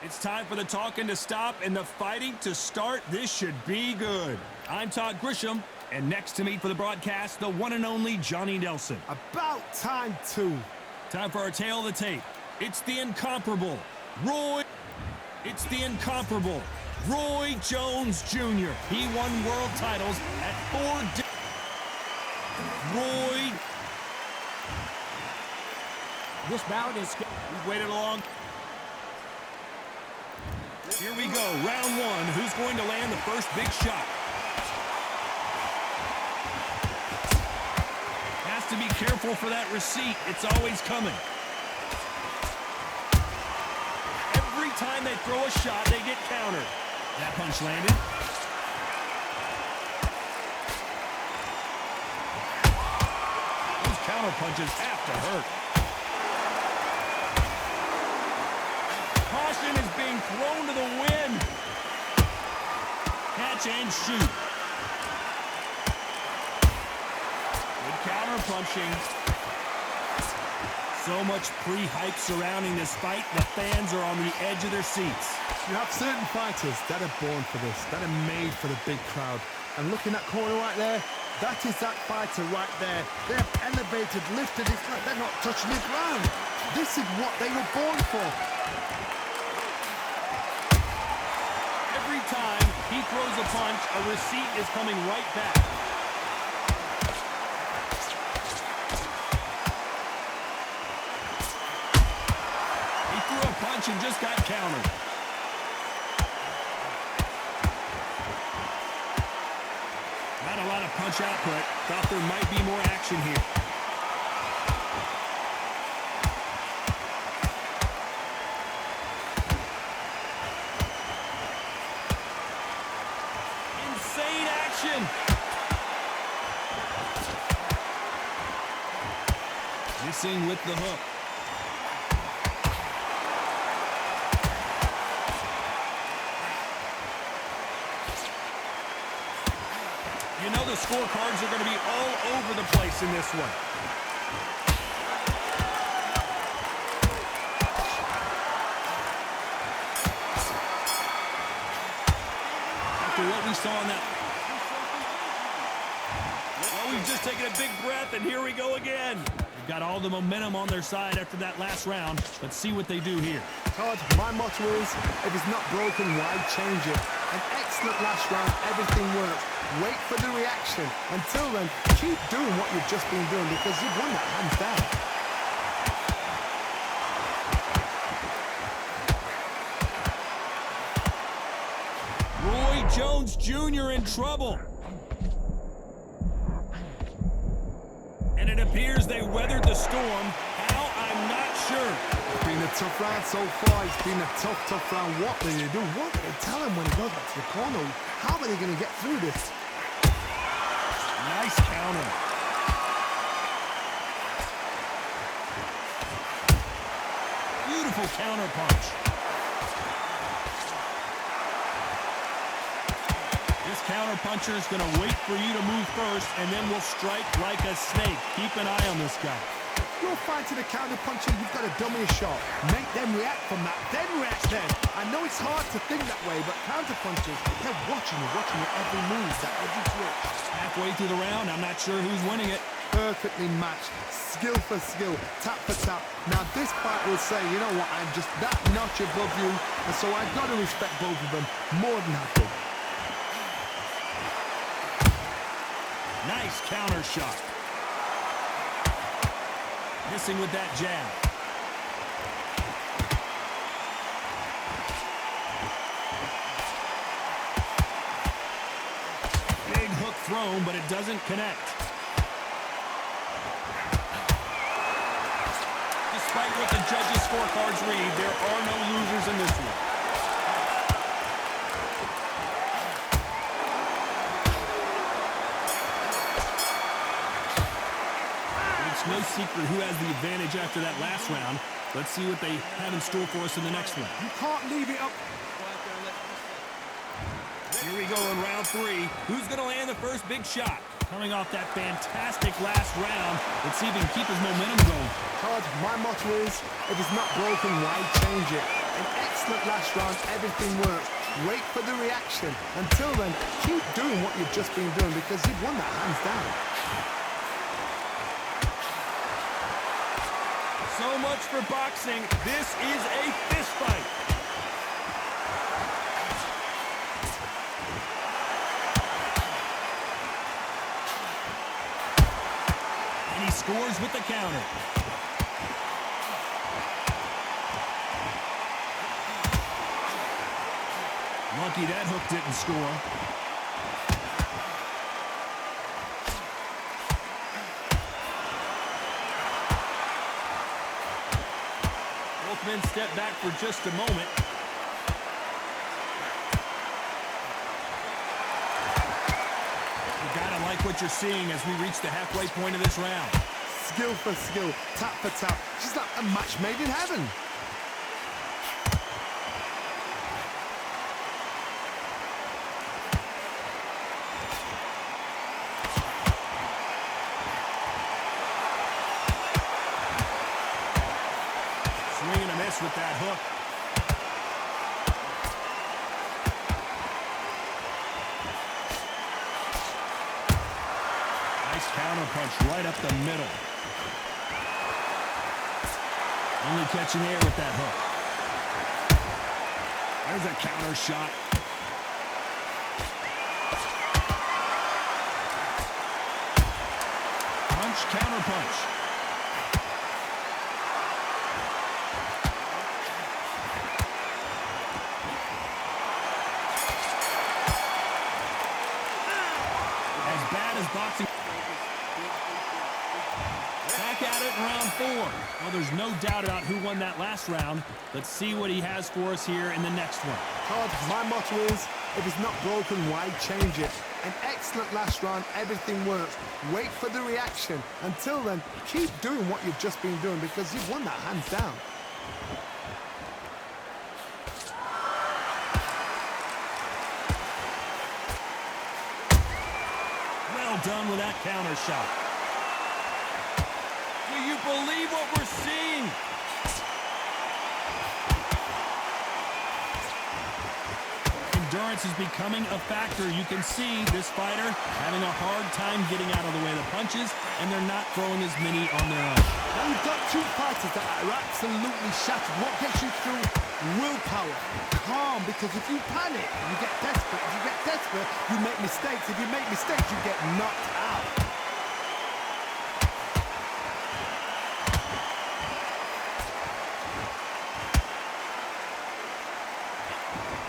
It's time for the talking to stop and the fighting to start. This should be good. I'm Todd Grisham, and next to me for the broadcast, the one and only Johnny Nelson. About time, too. Time for our tale of the tape. It's the incomparable Roy. It's the incomparable Roy Jones Jr. He won world titles at 4 Roy. This bout is... We've waited along. Here we go, round one. Who's going to land the first big shot? Has to be careful for that receipt. It's always coming. Every time they throw a shot, they get countered. That punch landed. Those counter punches have to hurt. Caution is being thrown to the wind. Catch and shoot. Good counter punching. So much pre-hype surrounding this fight, the fans are on the edge of their seats. You have certain fighters that are born for this, that are made for the big crowd. And looking at that corner right there, that is that fighter right there. They have elevated, lifted, it's like they're not touching the ground. This is what they were born for. Every time he throws a punch, a receipt is coming right back. He threw a punch and just got countered. Not a lot of punch output. Thought there might be more action here. Insane action. Missing with the hook. You know the scorecards are going to be all over the place in this one. After what we saw in that... Well, we've just taken a big breath, and here we go again. They've got all the momentum on their side after that last round. Let's see what they do here. Todd, my motto is, if it's not broken, why change it? An excellent last round, everything worked. Wait for the reaction. Until then, keep doing what you've just been doing because you've won that hands down. Roy Jones Jr. in trouble. And it appears they weathered the storm. How? I'm not sure. It's been a tough round so far. It's been a tough round. What do they do? What do they tell him when he goes back to the corner? How are they going to get through this? Nice counter. Beautiful counter punch. This counter puncher is going to wait for you to move first, and then will strike like a snake. Keep an eye on this guy. You're fighting a counter puncher, you've got to dummy a shot. Make them react from that, then react then. I know it's hard to think that way, but counter punchers, they're watching you every move, that every twitch. Halfway through the round, I'm not sure who's winning it. Perfectly matched, skill for skill, tap for tap. Now this fight will say, you know what, I'm just that notch above you, and so I've got to respect both of them more than happy. Nice counter shot. Missing with that jab. Big hook thrown, but it doesn't connect. Despite what the judges' scorecards read, there are no losers in this one. It's no secret who has the advantage after that last round. Let's see what they have in store for us in the next one. You can't leave it up. Here we go in round three. Who's going to land the first big shot? Coming off that fantastic last round, let's see if he can keep his momentum going. Todd, my motto is, if it's not broken, why change it? An excellent last round, everything works. Wait for the reaction. Until then, keep doing what you've just been doing because you've won that hands down. So much for boxing. This is a fist fight. And he scores with the counter. Lucky that hook didn't score. Both men step back for just a moment. You gotta like what you're seeing as we reach the halfway point of this round. Skill for skill, tap for tap. She's like a match made in heaven. Swing and a miss with that hook. Nice counter punch right up the middle. Only catching air with that hook. There's a counter shot. Punch, counter punch. As bad as boxing. Back at it in round 4. Well, there's no doubt about who won that last round. Let's see what he has for us here in the next one. Todd, my motto is, if it's not broken, why change it? An excellent last round, everything works. Wait for the reaction. Until then, keep doing what you've just been doing because you've won that hands down. Well done with that counter shot. Do you believe what we're seeing? Endurance is becoming a factor. You can see this fighter having a hard time getting out of the way of the punches, and they're not throwing as many on their own. Now you've got two fighters that are absolutely shattered. What gets you through? Willpower. Calm, because if you panic, you get desperate. If you get desperate, you make mistakes. If you make mistakes, you get knocked out.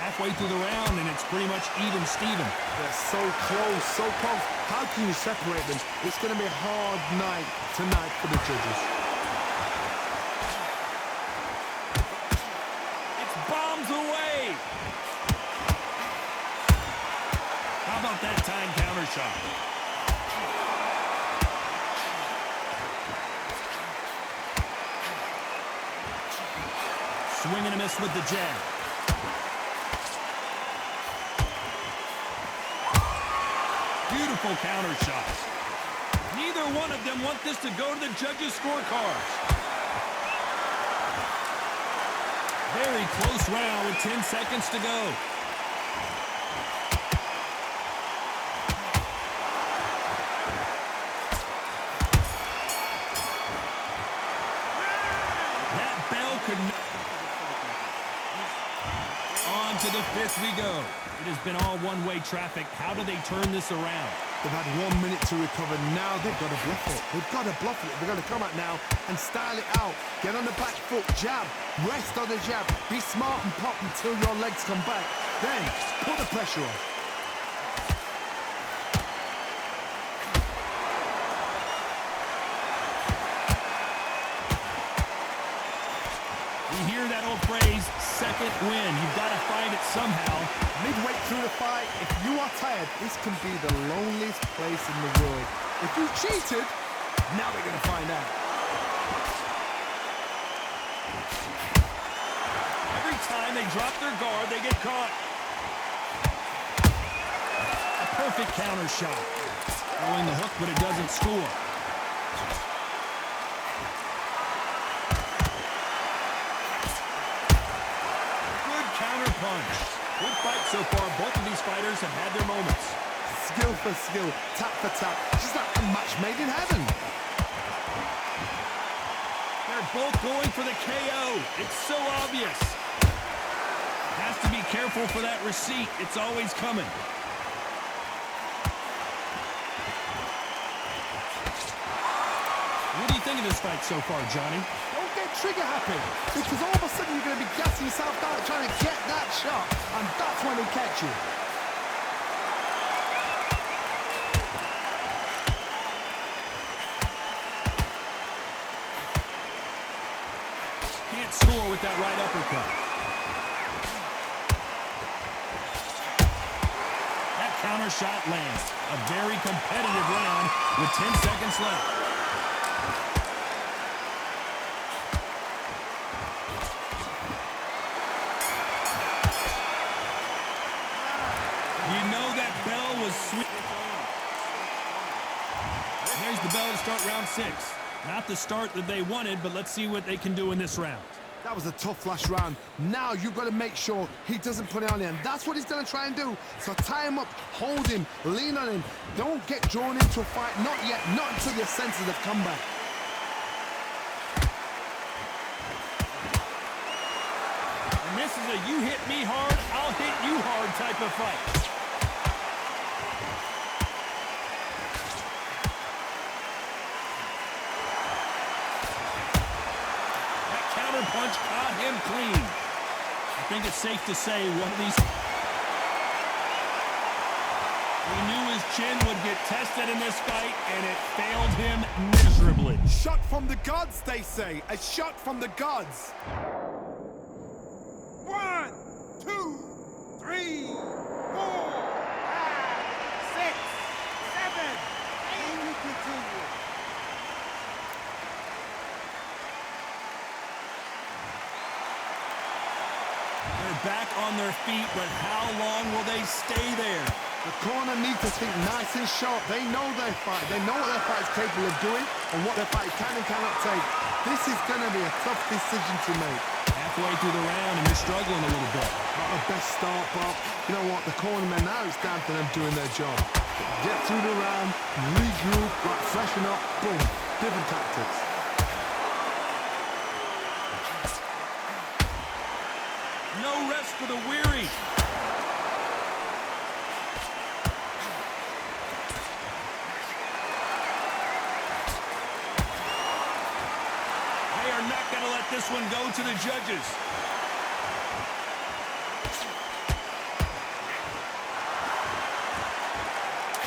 Halfway through the round, and it's pretty much even Steven. They're so close, so close. How can you separate them? It's going to be a hard night tonight for the judges. It's bombs away. How about that time counter shot? Swing and a miss with the jab. Beautiful counter shots. Neither one of them want this to go to the judges' scorecards. Very close round with 10 seconds to go. That bell could not. On to the 5th we go. It has been all one-way traffic. How do they turn this around? They've had 1 minute to recover. Now they've got to bluff it. They've got to bluff it. They've got to come out now and style it out. Get on the back foot, jab, rest on the jab. Be smart and pop until your legs come back. Then put the pressure on. You hear that old phrase, second win. You've got to find it somehow. Midway through the fight, if you are tired, this can be the loneliest place in the world. If you cheated, now we're going to find out. Every time they drop their guard, they get caught. A perfect counter shot. Throwing the hook, but it doesn't score. fight so far. Both of these fighters have had their moments. Skill for skill, tap for tap. Just like a match made in heaven. They're both going for the KO. It's so obvious. Has to be careful for that receipt. It's always coming. What do you think of this fight so far, Johnny? Don't get trigger happy, because all of a sudden you're going to be gassing yourself down trying to get that shot, and that's when they catch you. Can't score with that right uppercut. That counter shot lands. A very competitive round with 10 seconds left. You know that bell was sweet. There's the bell to start round 6. Not the start that they wanted, but let's see what they can do in this round. That was a tough last round. Now you've got to make sure he doesn't put it on him. That's what he's going to try and do. So tie him up, hold him, lean on him. Don't get drawn into a fight. Not yet. Not until your senses have come back. And this is a you hit me hard, I'll hit you hard type of fight. Punch caught him clean. I think it's safe to say one of these... He knew his chin would get tested in this fight, and it failed him miserably. Shot from the gods, they say. A shot from the gods. 1, 2, 3, 4, 5, 6, 7, 8. And we continue. Back on their feet, but how long will they stay there? The corner needs to think nice and sharp. They know their fight. They know what their fight is capable of doing and what their fight can and cannot take. This is going to be a tough decision to make. Halfway through the round, and they're struggling a little bit. Not the best start, but you know what? The cornermen, now it's down to them doing their job. Get through the round, regroup, like freshen up, boom. Different tactics. No rest for the weary. They are not going to let this one go to the judges.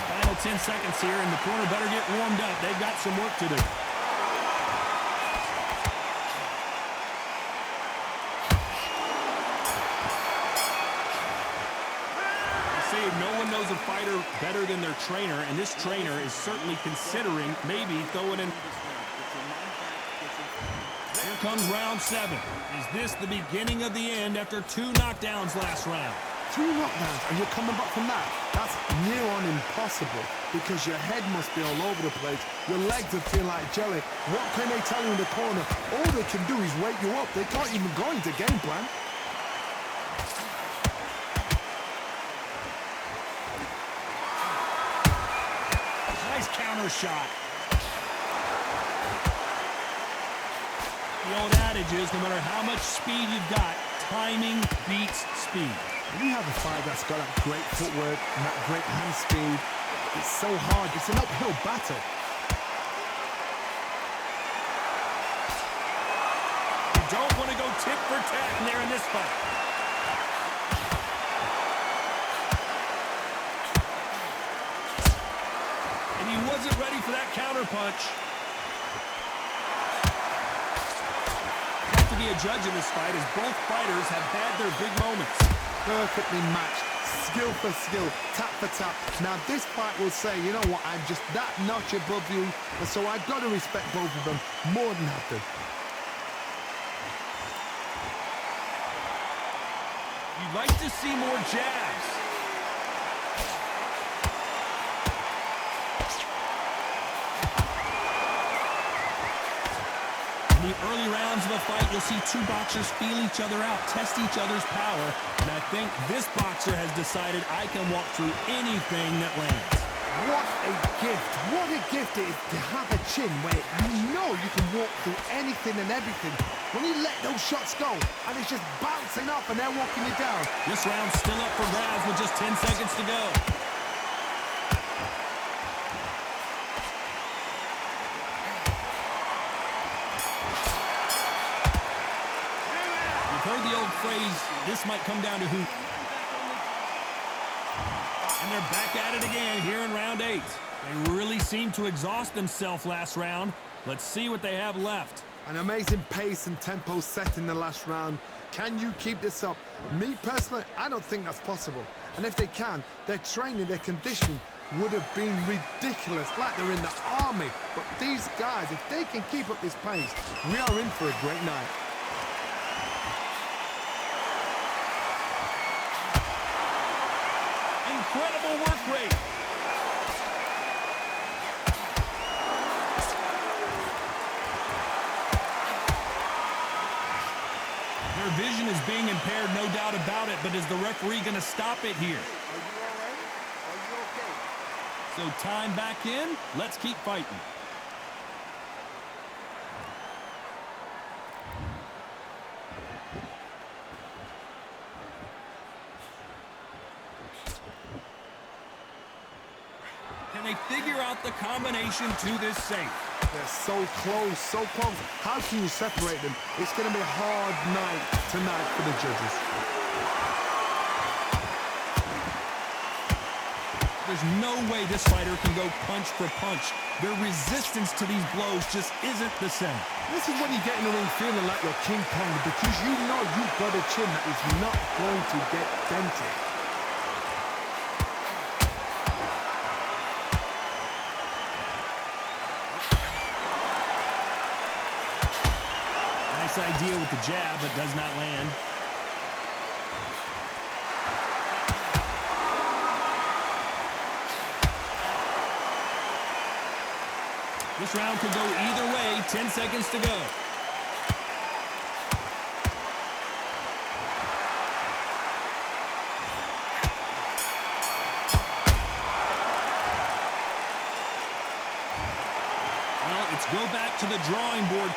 Final 10 seconds here, and the corner better get warmed up. They've got some work to do. No one knows a fighter better than their trainer, and this trainer is certainly considering maybe throwing in. Here comes round 7. Is this the beginning of the end after 2 knockdowns last round? 2 knockdowns, and you're coming back from that? That's near on impossible, because your head must be all over the place. Your legs would feel like jelly. What can they tell you in the corner? All they can do is wake you up. They can't even go into game plan. Counter shot. The old adage is no matter how much speed you've got, timing beats speed. When you have a fight that's got that great footwork and that great hand speed, it's so hard. It's an uphill battle. You don't want to go tit for tat there in this fight. He wasn't ready for that counter punch. Have to be a judge in this fight, as both fighters have had their big moments. Perfectly matched, skill for skill, tap for tap. Now this fight will say, you know what, I'm just that notch above you, and so I've got to respect both of them more than have to. You'd like to see more jabs. In the early rounds of a fight, you'll see two boxers feel each other out, test each other's power, and I think this boxer has decided I can walk through anything that lands. What a gift. What a gift it is to have a chin where you know you can walk through anything and everything. When you let those shots go, and it's just bouncing off and they're walking you down. This round's still up for grabs with just 10 seconds to go. Heard the old phrase, this might come down to who. And they're back at it again here in round 8. They really seemed to exhaust themselves last round. Let's see what they have left. An amazing pace and tempo set in the last round. Can you keep this up? Me personally, I don't think that's possible. And if they can, their training, their conditioning would have been ridiculous, like they're in the army. But these guys, if they can keep up this pace, we are in for a great night. Incredible work rate. Their vision is being impaired, no doubt about it, but is the referee going to stop it here? Are you all right? Are you okay? So time back in. Let's keep fighting. Can they figure out the combination to this safe? They're so close, so close. How can you separate them? It's going to be a hard night tonight for the judges. There's no way this fighter can go punch for punch. Their resistance to these blows just isn't the same. This is when you get in the ring feeling like you're King Kong because you know you've got a chin that is not going to get dented. Nice idea with the jab, but does not land. This round could go either way. 10 seconds to go. Well, it's go back to the drawing board.